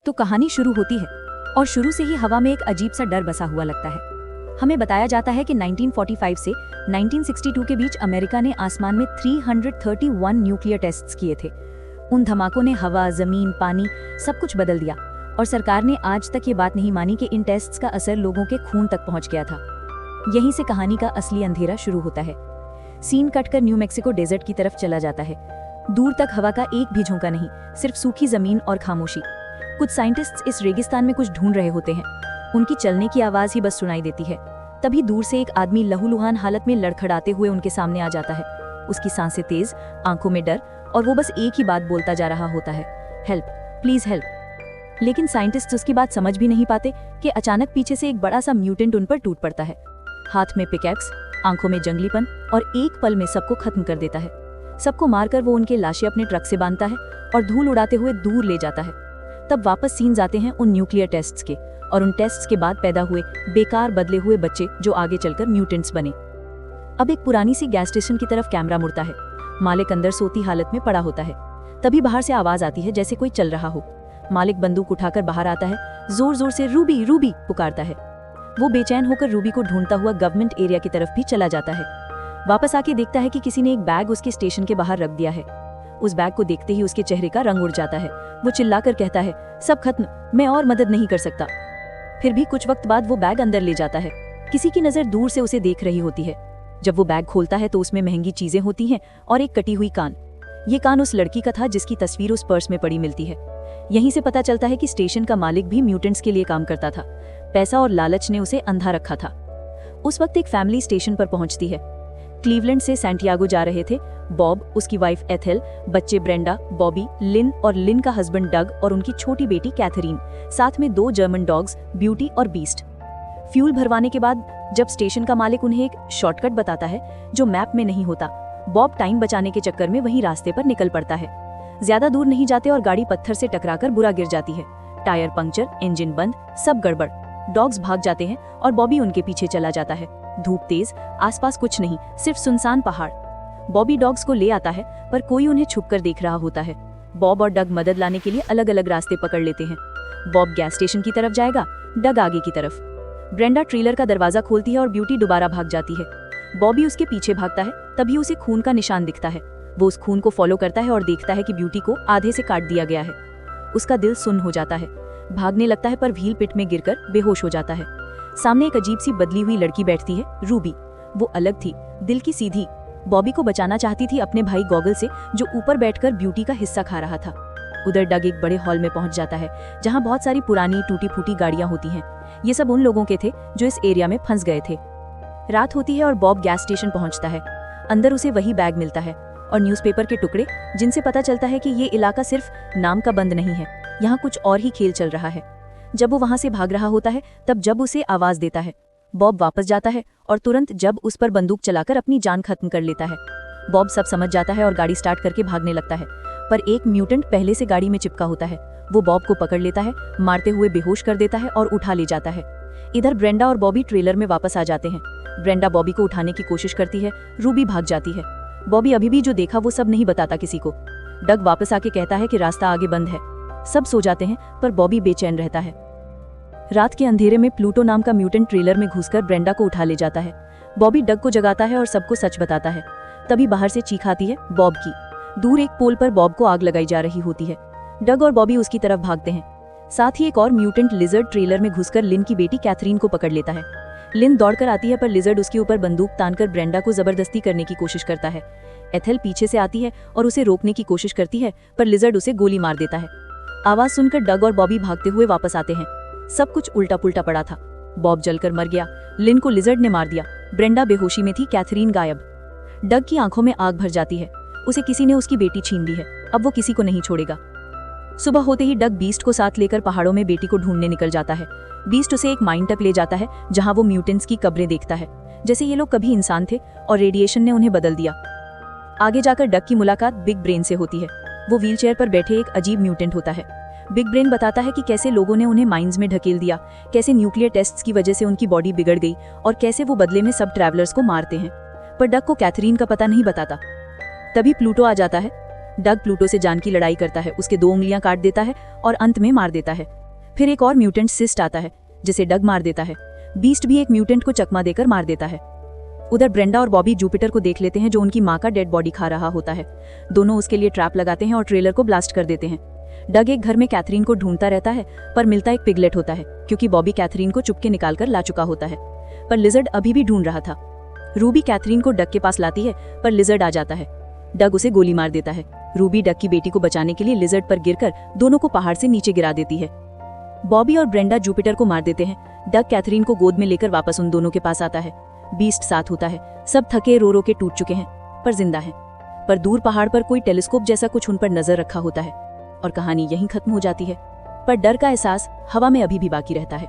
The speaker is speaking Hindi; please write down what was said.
तो कहानी शुरू होती है और शुरू से ही हवा में एक अजीब सा डर बसा हुआ लगता है। हमें बताया जाता है कि 1945 से 1962 के बीच अमेरिका ने आसमान में 331 न्यूक्लियर टेस्ट्स किए थे। उन धमाकों ने हवा, जमीन, पानी सब कुछ बदल दिया और सरकार ने आज तक ये बात नहीं मानी कि इन टेस्ट्स का असर लोगों के खून तक पहुंच गया था। यहीं से कहानी का असली अंधेरा शुरू होता है। सीन कटकर न्यू मैक्सिको डेजर्ट की तरफ चला जाता है। दूर तक हवा का एक भी झोंका नहीं, सिर्फ सूखी जमीन और खामोशी। कुछ साइंटिस्ट्स इस रेगिस्तान में कुछ ढूंढ रहे होते हैं। उनकी चलने की आवाज ही बस सुनाई देती है। तभी दूर से एक आदमी लहूलुहान हालत में लड़खड़ाते हुए उनके सामने आ जाता है। उसकी सांसें तेज, आंखों में डर, और वो बस एक ही बात बोलता जा रहा होता है, हेल्प, प्लीज हेल्प। लेकिन साइंटिस्ट्स उसकी बात समझ भी नहीं पाते कि अचानक पीछे से एक बड़ा सा म्यूटेंट उन पर टूट पड़ता है। हाथ में पिकैक्स, आंखों में जंगलीपन, और एक पल में सबको खत्म कर देता है। सबको मारकर वो उनके लाशें अपने ट्रक से बांधता है और धूल उड़ाते हुए दूर ले जाता है। तब वापस सीन्स आते हैं उन न्यूक्लियर टेस्ट्स के, और उन टेस्ट्स के बाद पैदा हुए बेकार बदले हुए बच्चे जो आगे चलकर म्यूटेंट्स बने। अब एक पुरानी सी गैस स्टेशन की तरफ कैमरा मुड़ता है। मालिक अंदर सोती हालत में पड़ा होता है। तभी बाहर से आवाज आती है जैसे कोई चल रहा हो। मालिक बंदूक उठाकर बाहर आता है, जोर जोर से रूबी रूबी पुकारता है। वो बेचैन होकर रूबी को ढूंढता हुआ गवर्नमेंट एरिया की तरफ भी चला जाता है। वापस आके देखता है कि किसी ने एक बैग उसके स्टेशन के बाहर रख दिया है। उस बैग को देखते ही उसके चेहरे का रंग उड़ जाता है। वो चिल्लाकर कहता है, सब खत्म, मैं और मदद नहीं कर सकता। फिर भी कुछ वक्त बाद वो बैग अंदर ले जाता है। किसी की नजर दूर से उसे देख रही होती है। जब वो बैग खोलता है तो उसमें महंगी चीजें होती हैं और एक कटी हुई कान। ये कान उस लड़की का था जिसकी तस्वीर उस पर्स में पड़ी मिलती है। यहीं से पता चलता है कि स्टेशन का मालिक भी म्यूटेंट्स के लिए काम करता था। पैसा और लालच ने उसे अंधा रखा था। उस वक्त एक फैमिली स्टेशन पर पहुंचती है। क्लीवलैंड से सैंटियागो जा रहे थे बॉब, उसकी वाइफ एथेल, बच्चे ब्रेंडा, बॉबी, लिन और लिन का हस्बैंड डग और उनकी छोटी बेटी कैथरीन, साथ में 2 जर्मन डॉग्स ब्यूटी और बीस्ट। फ्यूल भरवाने के बाद जब स्टेशन का मालिक उन्हें एक शॉर्टकट बताता है जो मैप में नहीं होता, बॉब टाइम बचाने के चक्कर में वहीं रास्ते पर निकल पड़ता है। ज्यादा दूर नहीं जाते और गाड़ी पत्थर से टकराकर बुरा गिर जाती है। टायर पंक्चर, इंजन बंद, सब गड़बड़। डॉग्स भाग जाते हैं और बॉबी उनके पीछे चला जाता है। धूप तेज, आसपास कुछ नहीं, सिर्फ सुनसान पहाड़। बॉबी डॉग्स को ले आता है पर कोई उन्हें छुपकर देख रहा होता है। बॉब और डग मदद लाने के लिए अलग अलग रास्ते पकड़ लेते हैं। बॉब गैस स्टेशन की तरफ जाएगा, डग आगे की तरफ। ब्रेंडा ट्रेलर का दरवाजा खोलती है और ब्यूटी दोबारा भाग जाती है। बॉबी उसके पीछे भागता है, तभी उसे खून का निशान दिखता है। वो उस खून को फॉलो करता है और देखता है कि ब्यूटी को आधे से काट दिया गया है। उसका दिल सुन्न हो जाता है, भागने लगता है पर व्हील पिट में गिरकर बेहोश हो जाता है। सामने एक अजीब सी बदली हुई लड़की बैठती है, रूबी। वो अलग थी, दिल की सीधी। बॉबी को बचाना चाहती थी अपने भाई गॉगल से, जो ऊपर बैठकर ब्यूटी का हिस्सा खा रहा था। उधर डग एक बड़े हॉल में पहुंच जाता है जहां बहुत सारी पुरानी टूटी फूटी गाड़ियां होती हैं। ये सब उन लोगों के थे जो इस एरिया में फंस गए थे। रात होती है और बॉब गैस स्टेशन पहुंचता है। अंदर उसे वही बैग मिलता है और न्यूज़पेपर के टुकड़े, जिनसे पता चलता है कि ये इलाका सिर्फ नाम का बंद नहीं है, यहाँ कुछ और ही खेल चल रहा है। जब वो वहां से भाग रहा होता है तब जब उसे आवाज देता है। बॉब वापस जाता है और तुरंत जब उस पर बंदूक चलाकर अपनी जान खत्म कर लेता है। बॉब सब समझ जाता है और गाड़ी स्टार्ट करके भागने लगता है, पर एक म्यूटेंट पहले से गाड़ी में चिपका होता है। वो बॉब को पकड़ लेता है, मारते हुए बेहोश कर देता है और उठा ले जाता है। इधर ब्रेंडा और बॉबी ट्रेलर में वापस आ जाते हैं। ब्रेंडा बॉबी को उठाने की कोशिश करती है, रूबी भाग जाती है। बॉबी अभी भी जो देखा वो सब नहीं बताता किसी को। डग वापस आके कहता है कि रास्ता आगे बंद है। सब सो जाते हैं पर बॉबी बेचैन रहता है। रात के अंधेरे में प्लूटो नाम का म्यूटेंट ट्रेलर में घुसकर ब्रेंडा को उठा ले जाता है। बॉबी डग को जगाता है और सबको सच बताता है। तभी बाहर से चीख आती है बॉब की। दूर एक पोल पर बॉब को आग लगाई जा रही होती है। डग और बॉबी उसकी तरफ भागते हैं। साथ ही एक और म्यूटेंट लिजर्ड ट्रेलर में घुसकर लिन की बेटी कैथरीन को पकड़ लेता है। लिन दौड़कर आती है पर लिजर्ड उसके ऊपर बंदूक तानकर ब्रेंडा को जबरदस्ती करने की कोशिश करता है। एथेल पीछे से आती है और उसे रोकने की कोशिश करती है पर लिजर्ड उसे गोली मार देता है। आवाज सुनकर डग और बॉबी भागते हुए वापस आते हैं। सब कुछ उल्टा पुल्टा पड़ा था। बॉब जलकर मर गया, लिन को लिजर्ड ने मार दिया, ब्रेंडा बेहोशी में थी, कैथरीन गायब। डग की आंखों में आग भर जाती है। उसे किसी ने उसकी बेटी छीन ली है, अब वो किसी को नहीं छोड़ेगा। सुबह होते ही डग बीस्ट को साथ लेकर पहाड़ों में बेटी को ढूंढने निकल जाता है। बीस्ट उसे एक माइन तक ले जाता है जहां वो म्यूटेंट्स की कब्रें देखता है, जैसे ये लोग कभी इंसान थे और रेडिएशन ने उन्हें बदल दिया। आगे जाकर डग की मुलाकात बिग ब्रेन से होती है। वो व्हीलचेयर पर बैठे एक अजीब म्यूटेंट होता है। बिग ब्रेन बताता है कि कैसे लोगों ने उन्हें माइंस में ढकेल दिया, कैसे न्यूक्लियर टेस्ट्स की वजह से उनकी बॉडी बिगड़ गई और कैसे वो बदले में सब ट्रैवलर्स को मारते हैं। पर डग को कैथरीन का पता नहीं बताता। तभी प्लूटो आ जाता है। डग प्लूटो से जान की लड़ाई करता है, उसके 2 उंगलियां काट देता है और अंत में मार देता है। फिर एक और म्यूटेंट सिस्ट आता है जिसे डग मार देता है। बीस्ट भी एक म्यूटेंट को चकमा देकर मार देता है। उधर ब्रेंडा और बॉबी जुपिटर को देख लेते हैं जो उनकी माँ का डेड बॉडी खा रहा होता है। दोनों उसके लिए ट्रैप लगाते हैं और ट्रेलर को ब्लास्ट कर देते हैं। डग एक घर में कैथरीन को ढूंढता रहता है पर मिलता एक पिगलेट होता है क्योंकि बॉबी कैथरीन को चुपके निकाल कर ला चुका होता है, पर लिजर्ड अभी भी ढूंढ रहा था। रूबी कैथरीन को डग के पास लाती है पर लिजर्ड आ जाता है। डग उसे गोली मार देता है। रूबी डग की बेटी को बचाने के लिए लिजर्ड पर गिरकर दोनों को पहाड़ से नीचे गिरा देती है। बॉबी और ब्रेंडा जुपिटर को मार देते हैं। डग कैथरीन को गोद में लेकर वापस उन दोनों के पास आता है। बीस्ट साथ होता है। सब थके रो रो के टूट चुके हैं पर जिंदा हैं। पर दूर पहाड़ पर कोई टेलीस्कोप जैसा कुछ उन पर नजर रखा होता है और कहानी यहीं खत्म हो जाती है। पर डर का एहसास हवा में अभी भी बाकी रहता है।